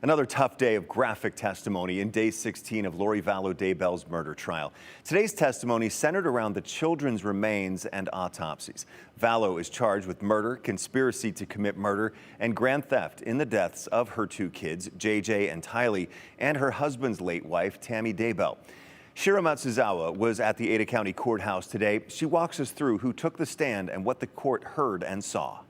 Another tough day of graphic testimony in day 16 of Lori-Vallow-Daybell's murder trial. Today's testimony centered around the children's remains and autopsies. Vallow is charged with murder, conspiracy to commit murder, and grand theft in the deaths of her two kids, JJ and Tylee, and her husband's late wife, Tammy Daybell. Shira Matsuzawa was at the Ada County Courthouse today. She walks us through who took the stand and what the court heard and saw.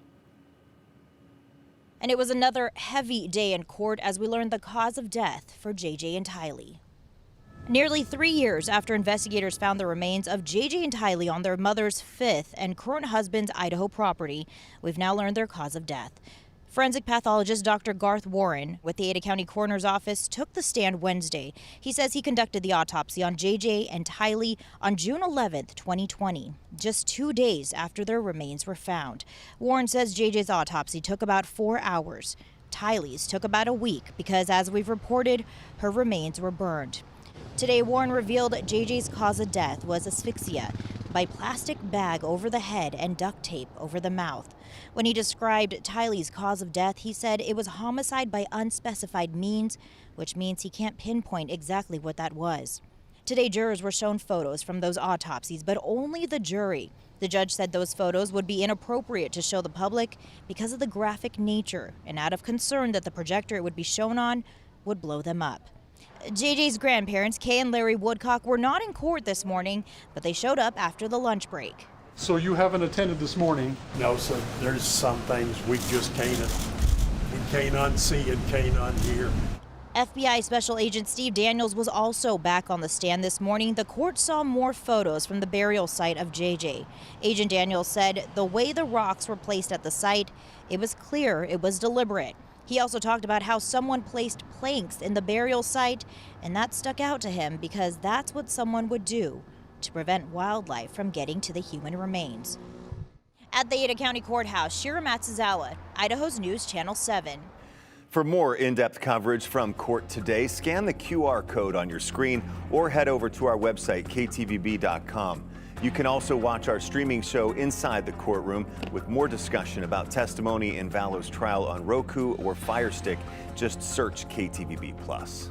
And it was another heavy day in court as we learned the cause of death for JJ and Tylee. Nearly 3 years after investigators found the remains of JJ and Tylee on their mother's 5th and current husband's Idaho property, we've now learned their cause of death. Forensic pathologist Dr. Garth Warren with the Ada County Coroner's Office took the stand Wednesday. He says he conducted the autopsy on JJ and Tylee on June 11th, 2020, just 2 days after their remains were found. Warren says JJ's autopsy took about 4 hours. Tylee's took about a week because, as we've reported, her remains were burned. Today, Warren revealed JJ's cause of death was asphyxia by plastic bag over the head and duct tape over the mouth. When he described Tylee's cause of death, he said it was homicide by unspecified means, which means he can't pinpoint exactly what that was. Today, jurors were shown photos from those autopsies, but only the jury. The judge said those photos would be inappropriate to show the public because of the graphic nature and out of concern that the projector it would be shown on would blow them up. JJ's grandparents, Kay and Larry Woodcock, were not in court this morning, but they showed up after the lunch break. So you haven't attended this morning? No, sir. There's some things we just can't unsee and can't unhear. FBI Special Agent Steve Daniels was also back on the stand this morning. The court saw more photos from the burial site of JJ. Agent Daniels said the way the rocks were placed at the site, it was clear it was deliberate. He also talked about how someone placed planks in the burial site, and that stuck out to him because that's what someone would do to prevent wildlife from getting to the human remains. At the Ada County Courthouse, Shira Matsuzawa, Idaho's News Channel 7. For more in-depth coverage from court today, scan the QR code on your screen or head over to our website, ktvb.com. You can also watch our streaming show Inside the Courtroom with more discussion about testimony in Vallow's trial on Roku or Fire Stick. Just search KTVB+.